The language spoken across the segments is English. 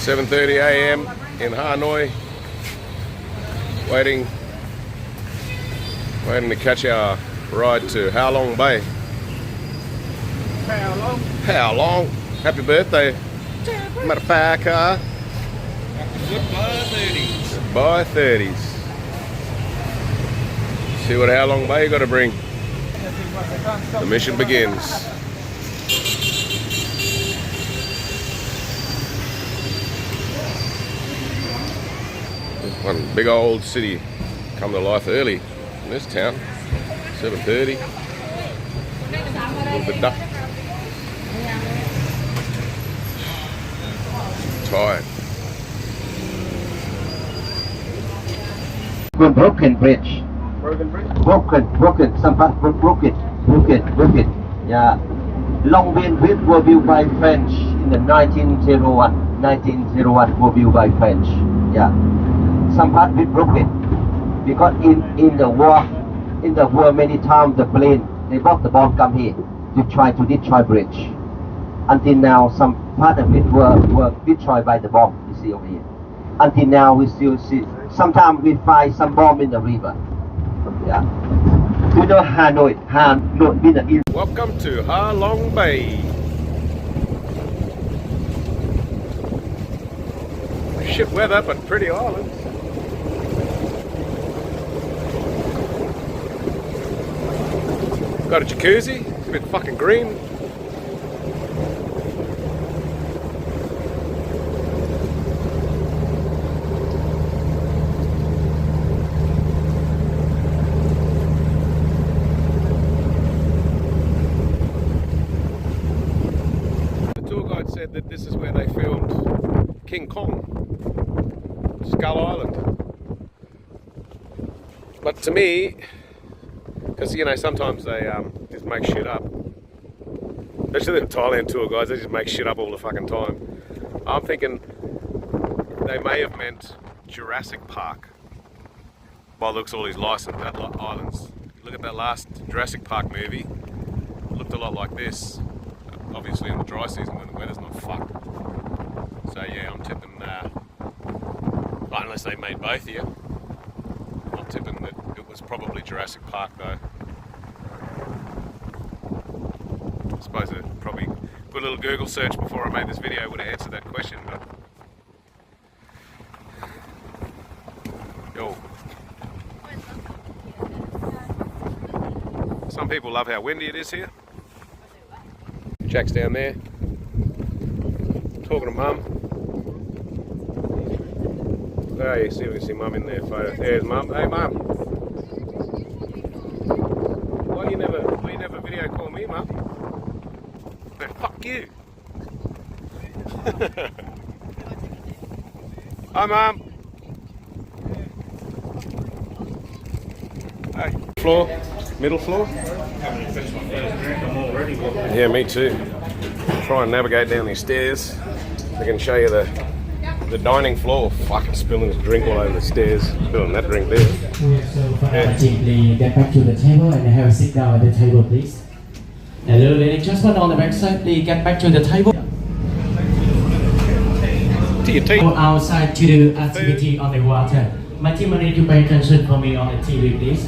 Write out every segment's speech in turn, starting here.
7:30 a.m. in Hanoi, waiting to catch our ride to How Long Bay. How long? Happy birthday, motherfucker. Goodbye 30s. See what How Long Bay you got to bring. The mission begins. One big old city come to life early in this town. 7:30. A little bit dark. Tired. Broken bridge. Broken bridge? Broken. Some part broken. Yeah. Long Biên Bridge was built by French in the 1901. 1901 was built by French. Yeah. Some part bit broken because in the war many times the plane they brought the bomb come here to try to destroy bridge. Until now some part of it were destroyed by the bomb. You see over here. Until now we still see. Sometimes we find some bomb in the river. Yeah. You know Hanoi. Welcome to Ha Long Bay. Shit weather, but pretty islands. Got a jacuzzi. It's a bit fucking green. Said that this is where they filmed King Kong, Skull Island. But to me, because you know sometimes they just make shit up, especially the Thailand tour guys, they just make shit up all the fucking time. I'm thinking they may have meant Jurassic Park by the looks of all these licensed islands. Look at that last Jurassic Park movie, it looked a lot like this. Obviously in the dry season when the weather's not fucked. So yeah, I'm tipping, unless they made both here, I'm tipping that it was probably Jurassic Park though. I suppose it probably, good little Google search before I made this video would have answered that question, but... Yo. Some people love how windy it is here. Jack's down there, talking to Mum. Oh, you see, we can see Mum in there photo. There's Mum. Hey Mum, why you never video call me, Mum? No, fuck you. Hi Mum. Hey. Floor, middle floor. Yeah, me too. Try and navigate down these stairs. I can show you the dining floor. Fucking spilling this drink all over the stairs. Spilling that drink there. Yeah. Please get back to the table and have a sit down at the table, please. Hello, ladies and gentlemen on the back side, please get back to the table. To your team. Go outside to do activity on the water. My team need to pay attention for me on the TV, please.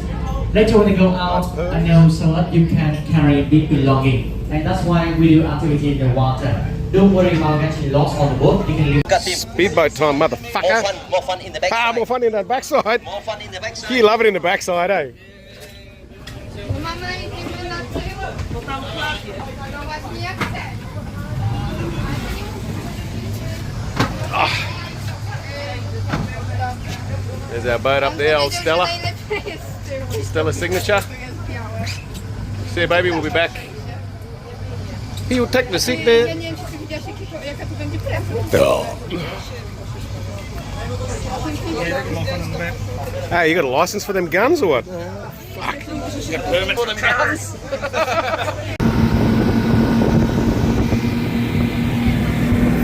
Later when you go out, I know so that you can carry big belonging. And that's why we do activity in the water. Don't worry about getting lost on the boat. You can leave. Speedboat time, motherfucker. More fun in the backside. More fun in the backside. More fun in the backside. You love it in the backside, eh? There's our boat up there, old Stella. Stella's signature. See you, baby, we'll be back. He'll take the seat there. Oh. Hey, you got a license for them guns or what? Fuck. You got a permit for them guns?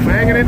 Banging it.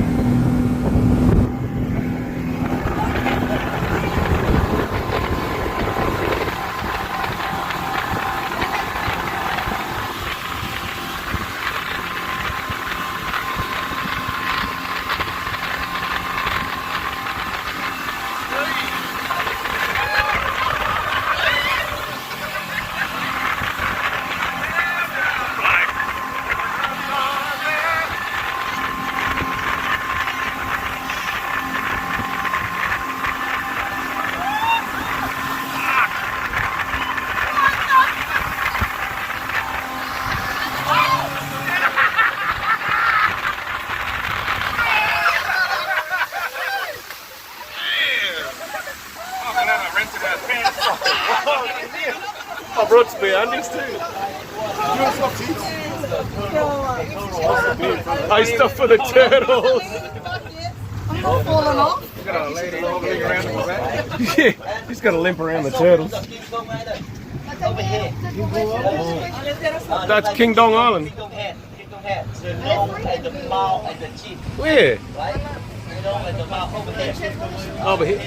I brought spare onions too. I stuff for the turtles. I'm not falling off. Got a lady wobbling around the back. Yeah, he's got a limp around the turtles. That's King Dong Island. Where? Over here.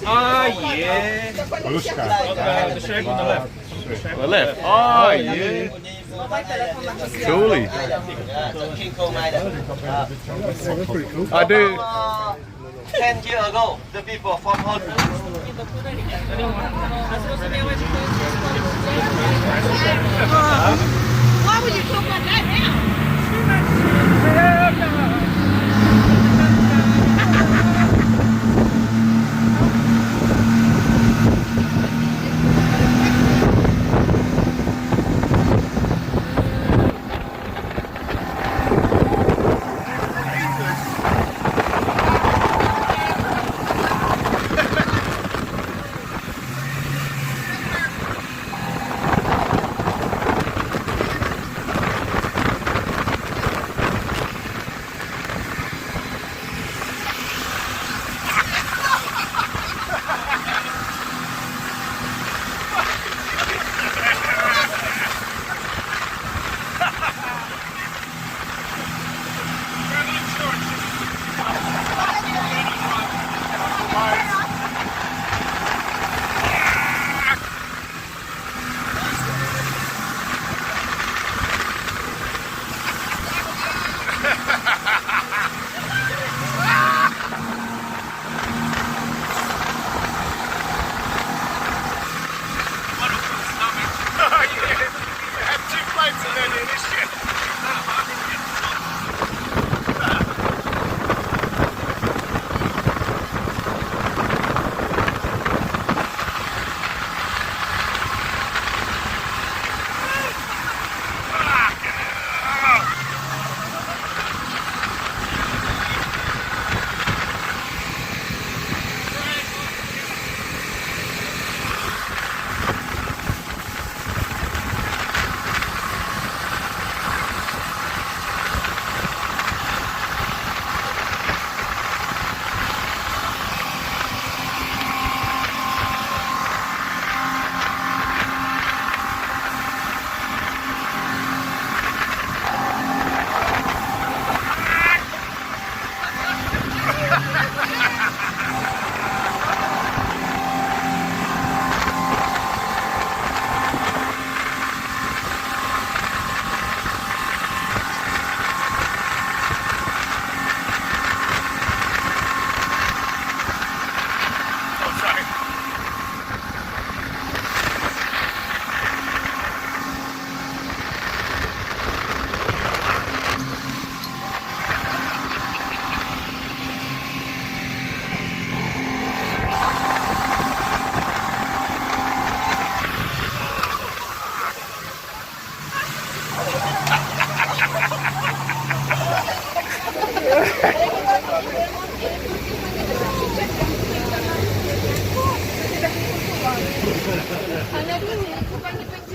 Ah, yeah. The shape on the left. The left. Oh, yeah. Coolly. I do. 10 years ago, the people from Hanoi. Why would you talk like that now?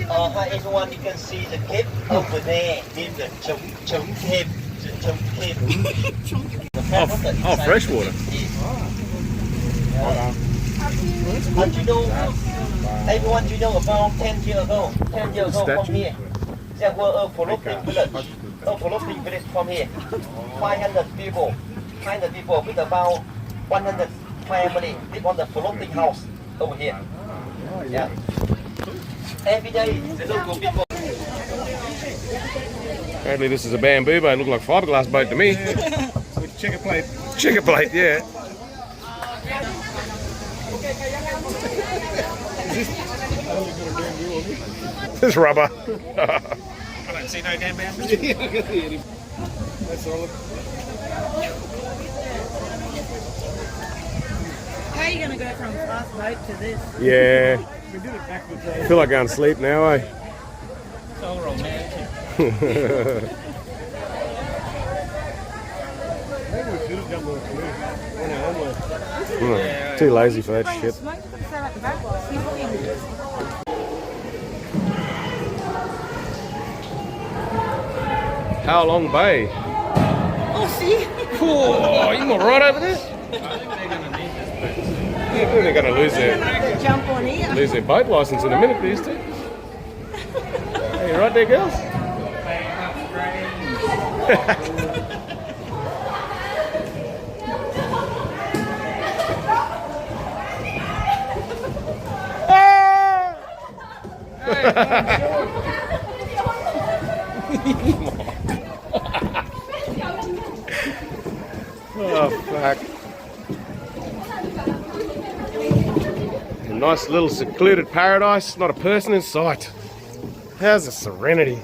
Hi everyone, you can see the cape over there. There's the chung cape. The chung cape. Oh, freshwater. But you know, everyone, you know about 10 years ago. 10 years ago from here, there were a floating village. A floating village from here. 500 people. 500 people with about 100 family live on the floating house over here. Yeah. Every day, the local people. Apparently this is a bamboo boat. Look like fiberglass boat to me. Checker plate. Checker plate, yeah. This rubber. I don't see no damn bamboo. That's all. How are you going to go from fast boat to this? Yeah. We did it backwards. I feel like going to sleep now, eh? So romantic. Maybe we should have jumped on the canoe. On our own way. Too lazy for that shit. How Long Bay. Oh, see? Oh, you not right over there? Yeah, they're going to lose Jump on here. their boat license in a minute, these two. Hey, you right there, girls? Oh, fuck. A nice little secluded paradise, not a person in sight. How's the serenity?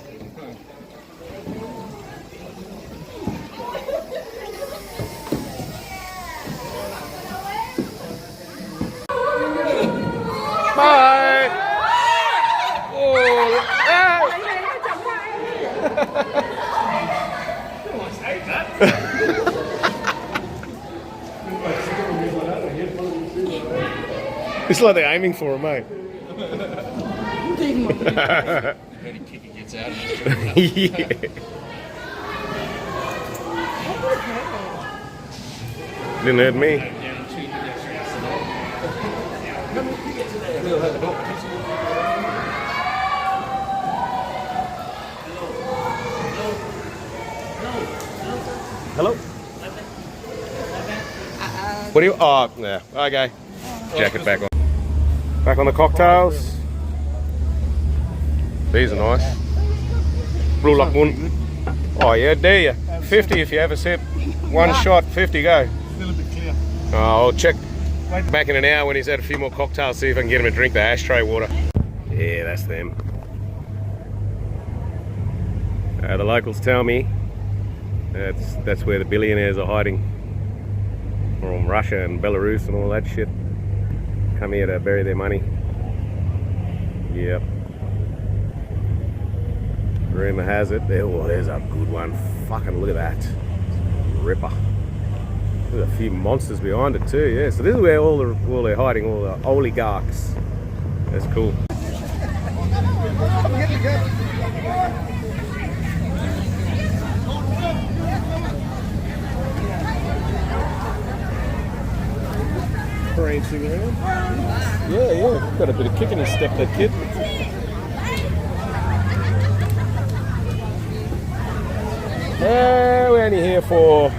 Bye! Oh, ah! It's like they're aiming for him, mate. Yeah. Didn't hurt me. Hello? What do you... Oh, yeah. Okay. Jacket back on. Back on the cocktails. These are nice. Blue Lock one. Oh yeah, dare you. 50 if you have a sip. One shot, 50 go. A little bit clear. Oh, I'll check back in an hour when he's had a few more cocktails, see if I can get him to drink the ashtray water. Yeah, that's them. The locals tell me that's where the billionaires are hiding. From Russia and Belarus and all that shit. Come here to bury their money. Yep. Rumour has it. There's a good one. Fucking look at that. Ripper. There's a few monsters behind it too, yeah. So this is where all they're hiding, all the oligarchs. That's cool. Prancing around. Yeah. Got a bit of kick in his step, that kid. We're only here for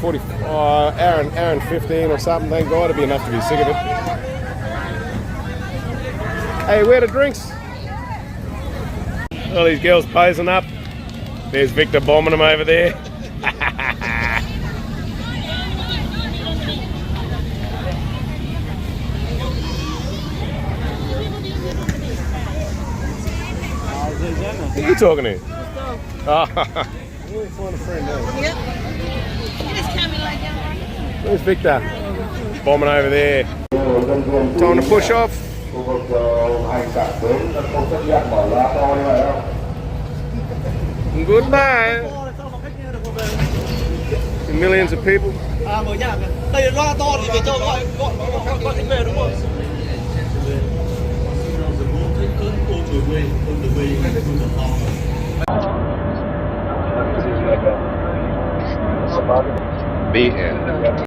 40 hour and 15 or something. Thank God, it'd be enough to be sick of it. Hey, where are the drinks? All these girls posing up. There's Victor bombing them over there. Who are you talking to? Oh, we'll find a friend now. Yep. You just can't be like that. Where's Victor? Bombing over there. Time to push off. Goodbye. Millions of people. The end.